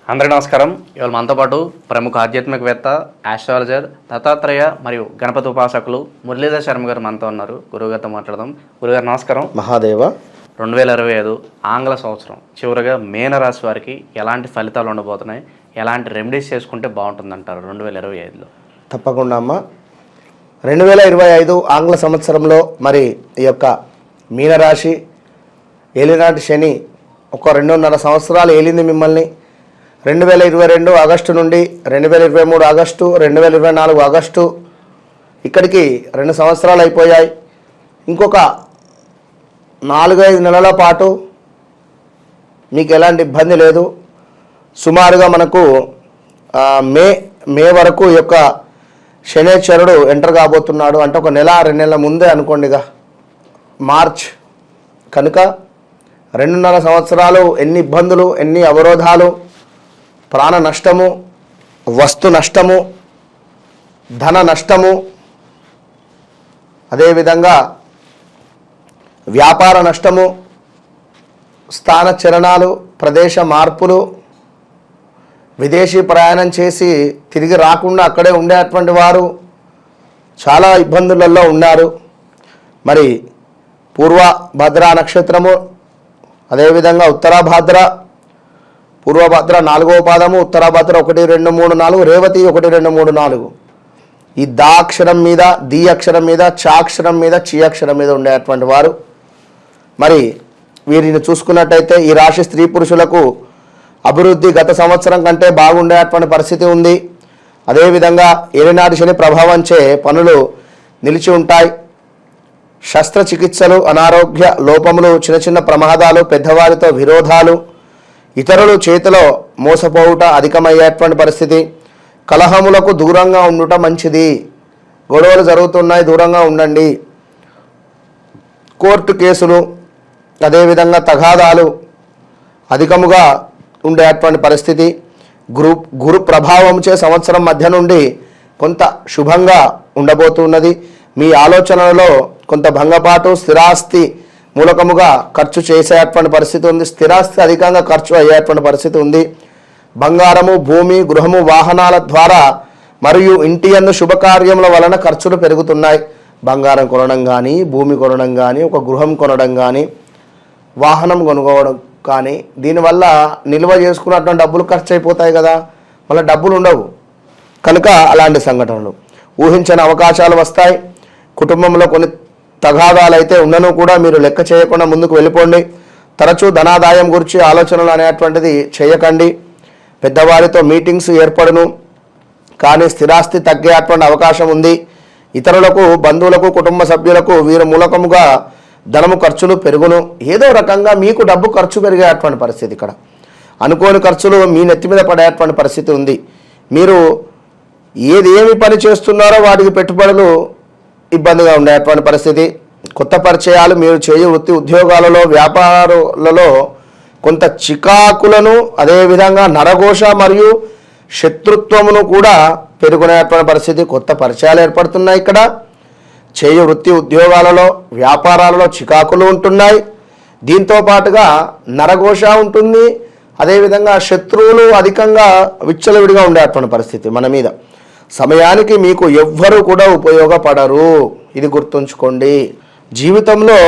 అందరికీ నమస్కారం. ఇవాళ మనతో పాటు ప్రముఖ ఆధ్యాత్మికవేత్త, ఆస్ట్రాలజర్, దత్తాత్రేయ మరియు గణపతి ఉపాసకులు మురళీధర్ శర్మ గారు మనతో ఉన్నారు. గురువుగారితో మాట్లాడదాం. గురుగారు నమస్కారం. మహాదేవ. 2025 ఆంగ్ల సంవత్సరం చివరిగా మీనరాశి వారికి ఎలాంటి ఫలితాలు ఉండబోతున్నాయి, ఎలాంటి రెమెడీస్ చేసుకుంటే బాగుంటుందంటారు 2025లో? తప్పకుండా అమ్మ. 2025 ఆంగ్ల సంవత్సరంలో మరి ఈ యొక్క మీనరాశి ఏలినాటి శని ఒక 2.5 సంవత్సరాలు ఏలింది మిమ్మల్ని. 2022 ఆగస్టు నుండి 2023 ఆగస్టు, 2024 ఆగస్టు, ఇక్కడికి 2 సంవత్సరాలు అయిపోయాయి. ఇంకొక 4-5 నెలల పాటు మీకు ఎలాంటి ఇబ్బంది లేదు. సుమారుగా మనకు మే వరకు ఈ యొక్క శనేశ్వరుడు ఎంటర్ కాబోతున్నాడు. అంటే ఒక నెల 2 నెలల ముందే అనుకోండిగా, మార్చ్. కనుక 2.5 సంవత్సరాలు ఎన్ని ఇబ్బందులు, ఎన్ని అవరోధాలు, ప్రాణ నష్టము, వస్తు నష్టము, ధన నష్టము, అదేవిధంగా వ్యాపార నష్టము, స్థాన చలనాలు, ప్రదేశ మార్పులు, విదేశీ ప్రయాణం చేసి తిరిగి రాకుండా అక్కడే ఉండేటువంటి వారు చాలా ఇబ్బందులలో ఉన్నారు. మరి పూర్వభద్ర నక్షత్రము, అదేవిధంగా ఉత్తరాభద్ర, పూర్వభద్ర 4వ పాదము, ఉత్తరాభద్ర 1, 2, 3, 4, రేవతి 1, 2, 3, 4, ఈ దా అక్షరం మీద, ది అక్షరం మీద, చ అక్షరం మీద, చి అక్షరం మీద ఉండేటువంటి వారు. మరి వీరిని చూసుకున్నట్టయితే ఈ రాశి స్త్రీ పురుషులకు అభివృద్ధి గత సంవత్సరం కంటే బాగుండేటువంటి పరిస్థితి ఉంది. అదేవిధంగా ఏలినాటి శని ప్రభావంచే పనులు నిలిచి ఉంటాయి. శస్త్రచికిత్సలు, అనారోగ్య లోపములు, చిన్న చిన్న ప్రమాదాలు, పెద్దవారితో విరోధాలు, ఇతరులు చేతిలో మోసపోవుట అధికమయ్యేటువంటి పరిస్థితి. కలహములకు దూరంగా ఉండుట మంచిది. గొడవలు జరుగుతున్నాయి, దూరంగా ఉండండి. కోర్టు కేసులు, అదేవిధంగా తగాదాలు అధికముగా ఉండేటువంటి పరిస్థితి. గురు ప్రభావంచే సంవత్సరం మధ్య నుండి కొంత శుభంగా ఉండబోతున్నది. మీ ఆలోచనలలో కొంత భంగపాటు, స్థిరాస్తి మూలకముగా ఖర్చు చేసేటువంటి పరిస్థితి ఉంది. స్థిరాస్తి అధికంగా ఖర్చు అయ్యేటువంటి పరిస్థితి ఉంది. బంగారము, భూమి, గృహము, వాహనాల ద్వారా మరియు ఇంటి యందు శుభకార్యముల వలన ఖర్చులు పెరుగుతున్నాయి. బంగారం కొనడం కానీ, భూమి కొనడం కానీ, ఒక గృహం కొనడం కానీ, వాహనం కొనుక్కోవడం కానీ, దీనివల్ల నిల్వ చేసుకున్నటువంటి డబ్బులు ఖర్చు అయిపోతాయి కదా, మళ్ళీ డబ్బులు ఉండవు. కనుక అలాంటి సంఘటనలు ఊహించని అవకాశాలు వస్తాయి. కుటుంబంలో కొన్ని తగాదాలు అయితే ఉన్నను కూడా మీరు లెక్క చేయకుండా ముందుకు వెళ్ళిపోండి. తరచూ ధనాదాయం గురించి ఆలోచనలు అనేటువంటిది చేయకండి. పెద్దవారితో మీటింగ్స్ ఏర్పడును, కానీ స్థిరాస్తి తగ్గేటువంటి అవకాశం ఉంది. ఇతరులకు, బంధువులకు, కుటుంబ సభ్యులకు వీరి మూలకముగా ధనము ఖర్చులు పెరుగును. ఏదో రకంగా మీకు డబ్బు ఖర్చు పెరిగేటువంటి పరిస్థితి. ఇక్కడ అనుకోని ఖర్చులు మీ నెత్తి మీద పడేటువంటి పరిస్థితి ఉంది. మీరు ఏమి పని చేస్తున్నారో వాటికి పెట్టుబడులు ఇబ్బందిగా ఉండేటువంటి పరిస్థితి. కొత్త పరిచయాలు, మీరు చేయు వృత్తి ఉద్యోగాలలో, వ్యాపారాలలో కొంత చికాకులను, అదేవిధంగా నరఘోష మరియు శత్రుత్వమును కూడా పెరుగునేటువంటి పరిస్థితి. కొత్త పరిచయాలు ఏర్పడుతున్నాయి. ఇక్కడ చేయు వృత్తి ఉద్యోగాలలో, వ్యాపారాలలో చికాకులు ఉంటున్నాయి. దీంతో పాటుగా నరఘోష ఉంటుంది. అదేవిధంగా శత్రువులు అధికంగా విచ్చలవిడిగా ఉండేటువంటి పరిస్థితి మన మీద. సమయానికి మీకు ఎవ్వరూ కూడా ఉపయోగపడరు, ఇది గుర్తుంచుకోండి. జీవితంలో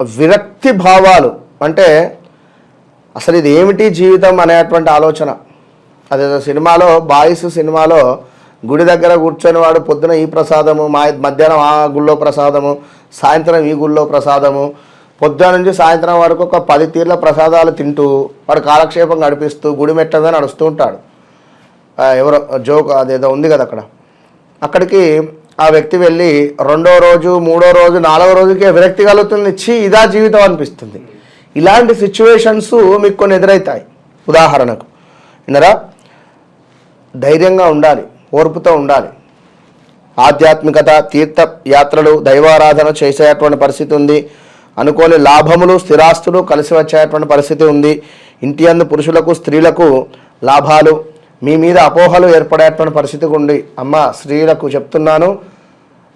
విరక్తి భావాలు, అంటే అసలు ఇది ఏమిటి జీవితం అనేటువంటి ఆలోచన. అదే సినిమాలో, బాయ్స్ సినిమాలో గుడి దగ్గర కూర్చొని వాడు పొద్దున ఈ ప్రసాదము, మధ్యాహ్నం ఆ గుళ్ళో ప్రసాదము, సాయంత్రం ఈ గుళ్ళో ప్రసాదము, పొద్దున నుంచి సాయంత్రం వరకు ఒక 10 తీర్ల ప్రసాదాలు తింటూ వాడు కాలక్షేపం గడిపిస్తూ గుడి మెట్ట మీద నడుస్తూ ఉంటాడు. ఎవరో జోక్ అదేదో ఉంది కదా అక్కడ. అక్కడికి ఆ వ్యక్తి వెళ్ళి 2వ రోజు, 3వ రోజు, 4వ రోజుకే విరక్తి కలుగుతుంది. ఇదా జీవితం అనిపిస్తుంది. ఇలాంటి సిచ్యువేషన్స్ మీకు కొన్ని ఎదురవుతాయి. ఉదాహరణకు విన్నరా, ధైర్యంగా ఉండాలి, ఓర్పుతో ఉండాలి. ఆధ్యాత్మికత, తీర్థ యాత్రలు, దైవారాధన చేసేటువంటి పరిస్థితి ఉంది. అనుకోని లాభములు, స్థిరాస్తులు కలిసి వచ్చేటువంటి పరిస్థితి ఉంది. ఇంటి యందు పురుషులకు, స్త్రీలకు లాభాలు, మీ మీద అపోహలు ఏర్పడేటువంటి పరిస్థితి ఉంది. అమ్మ, స్త్రీలకు చెప్తున్నాను,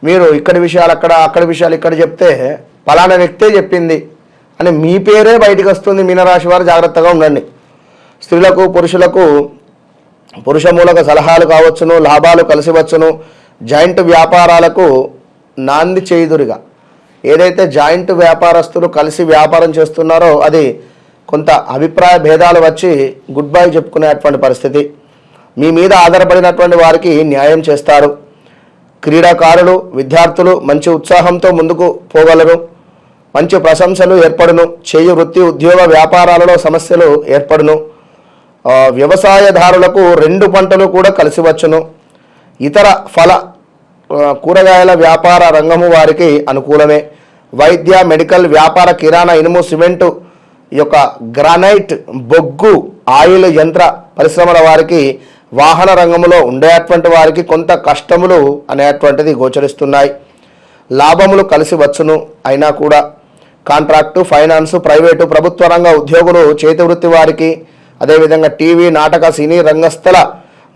మీరు ఇక్కడి విషయాలు అక్కడ, అక్కడి విషయాలు ఇక్కడ చెప్తే పలానా వ్యక్తే చెప్పింది అని మీ పేరే బయటకు వస్తుంది. మీనరాశి వారు జాగ్రత్తగా ఉండండి. స్త్రీలకు పురుషులకు పురుష మూలక సలహాలు కావచ్చును, లాభాలు కలిసి వచ్చును. జాయింట్ వ్యాపారాలకు నాంది చేయుదురుగా. ఏదైతే జాయింట్ వ్యాపారస్తులు కలిసి వ్యాపారం చేస్తున్నారో అది కొంత అభిప్రాయ భేదాలు వచ్చి గుడ్ బై చెప్పుకునేటువంటి పరిస్థితి. మీ మీద ఆధారపడినటువంటి వారికి న్యాయం చేస్తారు. క్రీడాకారులు, విద్యార్థులు మంచి ఉత్సాహంతో ముందుకు పోగలరు. మంచి ప్రశంసలు ఏర్పడును. చేయు వృత్తి, ఉద్యోగ వ్యాపారాలలో సమస్యలు ఏర్పడును. వ్యవసాయదారులకు 2 పంటలు కూడా కలిసి వచ్చును. ఇతర ఫల కూరగాయల వ్యాపార రంగము వారికి అనుకూలమే. వైద్య, మెడికల్, వ్యాపార, కిరాణా, ఇనుము, సిమెంటు, ఈ యొక్క గ్రానైట్, బొగ్గు, ఆయిల్, యంత్ర పరిశ్రమల వారికి, వాహన రంగంలో ఉండేటువంటి వారికి కొంత కష్టములు అనేటువంటిది గోచరిస్తున్నాయి. లాభములు కలిసి వచ్చును. అయినా కూడా కాంట్రాక్టు, ఫైనాన్సు, ప్రైవేటు, ప్రభుత్వ రంగ ఉద్యోగులు, చేతి వృత్తి వారికి, అదేవిధంగా టీవీ, నాటక, సినీ రంగస్థల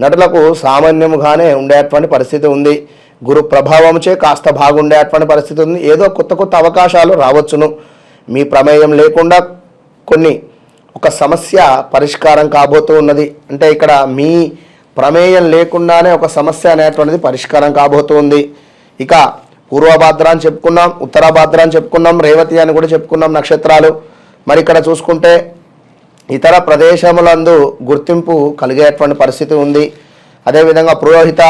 నటులకు సామాన్యముగానే ఉండేటువంటి పరిస్థితి ఉంది. గురు ప్రభావంచే కాస్త బాగుండేటువంటి పరిస్థితి ఉంది. ఏదో కొత్త కొత్త అవకాశాలు రావచ్చును. మీ ప్రమేయం లేకుండా ఒక సమస్య పరిష్కారం కాబోతూ ఉన్నది. అంటే ఇక్కడ మీ ప్రమేయం లేకుండానే ఒక సమస్య అనేటువంటిది పరిష్కారం కాబోతుంది. ఇక పూర్వభాద్ర అని చెప్పుకున్నాం, ఉత్తరాభాద్ర అని చెప్పుకున్నాం, రేవతి అని కూడా చెప్పుకున్నాం నక్షత్రాలు. మరి ఇక్కడ చూసుకుంటే ఇతర ప్రదేశములందు గుర్తింపు కలిగేటువంటి పరిస్థితి ఉంది. అదేవిధంగా పురోహిత,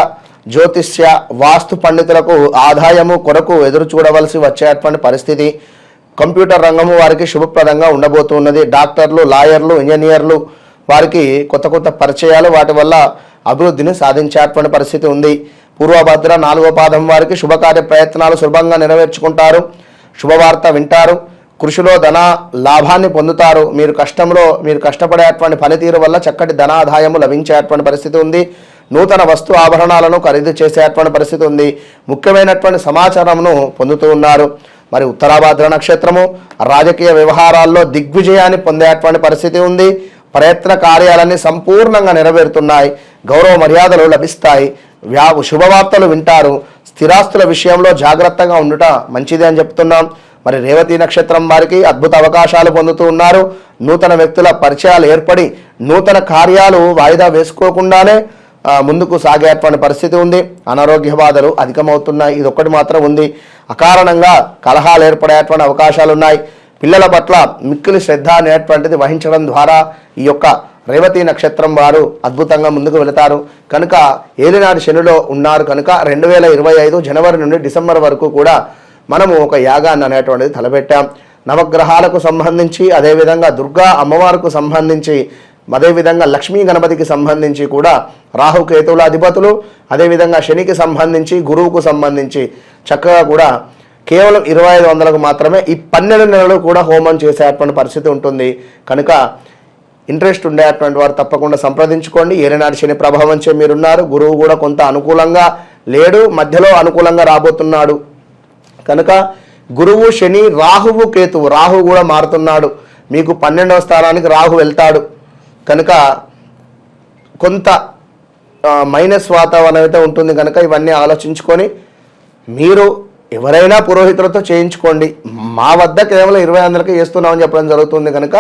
జ్యోతిష్య, వాస్తు పండితులకు ఆదాయము కొరకు ఎదురు చూడవలసి వచ్చేటువంటి పరిస్థితి. కంప్యూటర్ రంగము వారికి శుభప్రదంగా ఉండబోతున్నది. డాక్టర్లు, లాయర్లు, ఇంజనీర్లు వారికి కొత్త కొత్త పరిచయాలు, వాటి వల్ల అభివృద్ధిని సాధించేటువంటి పరిస్థితి ఉంది. పూర్వభద్ర 4వ పాదం వారికి శుభకార్య ప్రయత్నాలు సులభంగా నెరవేర్చుకుంటారు. శుభవార్త వింటారు. కృషిలో ధన లాభాన్ని పొందుతారు. మీరు కష్టపడేటువంటి పనితీరు వల్ల చక్కటి ధనాదాయము లభించేటువంటి పరిస్థితి ఉంది. నూతన వస్తు ఆభరణాలను ఖరీదు చేసేటువంటి పరిస్థితి ఉంది. ముఖ్యమైనటువంటి సమాచారమును పొందుతూ ఉన్నారు. మరి ఉత్తరాభాద్ర నక్షత్రము రాజకీయ వ్యవహారాల్లో దిగ్విజయాన్ని పొందేటువంటి పరిస్థితి ఉంది. ప్రయత్న కార్యాలన్నీ సంపూర్ణంగా నెరవేరుతున్నాయి. గౌరవ మర్యాదలు లభిస్తాయి. శుభవార్తలు వింటారు. స్థిరాస్తుల విషయంలో జాగ్రత్తగా ఉండుట మంచిది అని చెప్తున్నాం. మరి రేవతి నక్షత్రం వారికి అద్భుత అవకాశాలు పొందుతూ ఉన్నారు. నూతన వ్యక్తుల పరిచయాలు ఏర్పడి నూతన కార్యాలు వాయిదా వేసుకోకుండానే ముందుకు సాగేటువంటి పరిస్థితి ఉంది. అనారోగ్య బాధలు అధికమవుతున్నాయి. ఇది ఒక్కటి మాత్రం ఉంది. అకారణంగా కలహాలు ఏర్పడేటువంటి అవకాశాలు ఉన్నాయి. పిల్లల పట్ల మిక్కిలి శ్రద్ధ అనేటువంటిది వహించడం ద్వారా ఈ యొక్క రేవతి నక్షత్రం వారు అద్భుతంగా ముందుకు వెళతారు. కనుక ఏలినాడు శనిలో ఉన్నారు కనుక 2025 జనవరి నుండి డిసెంబర్ వరకు కూడా మనము ఒక యాగాన్ని అనేటువంటిది తలపెట్టాం. నవగ్రహాలకు సంబంధించి, అదేవిధంగా దుర్గా అమ్మవారికి సంబంధించి, అదేవిధంగా లక్ష్మీ గణపతికి సంబంధించి కూడా రాహుకేతువుల అధిపతులు, అదేవిధంగా శనికి సంబంధించి, గురువుకు సంబంధించి చక్కగా కూడా కేవలం 2500కు మాత్రమే ఈ 12 నెలలు కూడా హోమం చేసేటువంటి పరిస్థితి ఉంటుంది. కనుక ఇంట్రెస్ట్ ఉండేటువంటి వారు తప్పకుండా సంప్రదించుకోండి. ఏలినాడు శని ప్రభావంచే మీరున్నారు. గురువు కూడా కొంత అనుకూలంగా లేడు, మధ్యలో అనుకూలంగా రాబోతున్నాడు. కనుక గురువు, శని, రాహువు, కేతువు, రాహు కూడా మారుతున్నాడు. మీకు 12వ స్థానానికి రాహు వెళ్తాడు. కనుక కొంత మైనస్ వాతావరణం అయితే ఉంటుంది. కనుక ఇవన్నీ ఆలోచించుకొని మీరు ఎవరైనా పురోహితులతో చేయించుకోండి. మా వద్ద కేవలం 2500కే చేస్తున్నామని చెప్పడం జరుగుతుంది. కనుక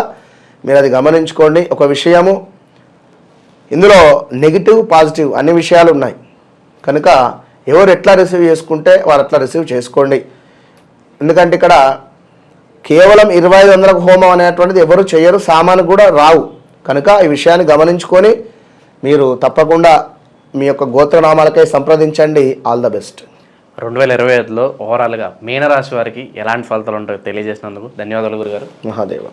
మీరు అది గమనించుకోండి. ఒక విషయము, ఇందులో నెగిటివ్, పాజిటివ్ అన్ని విషయాలు ఉన్నాయి. కనుక ఎవరు ఎట్లా రిసీవ్ చేసుకుంటే వారు అట్లా రిసీవ్ చేసుకోండి. ఎందుకంటే ఇక్కడ కేవలం 2500కు హోమం అనేటువంటిది ఎవరు చేయరు, సామాను కూడా రావు. కనుక ఈ విషయాన్ని గమనించుకొని మీరు తప్పకుండా మీ యొక్క గోత్రనామాలకై సంప్రదించండి. All the best. 2025లో ఓవరాల్గా మీనరాశి వారికి ఎలాంటి ఫలితాలు ఉంటాయో తెలియజేసినందుకు ధన్యవాదాలు గురుగారు. మహాదేవ.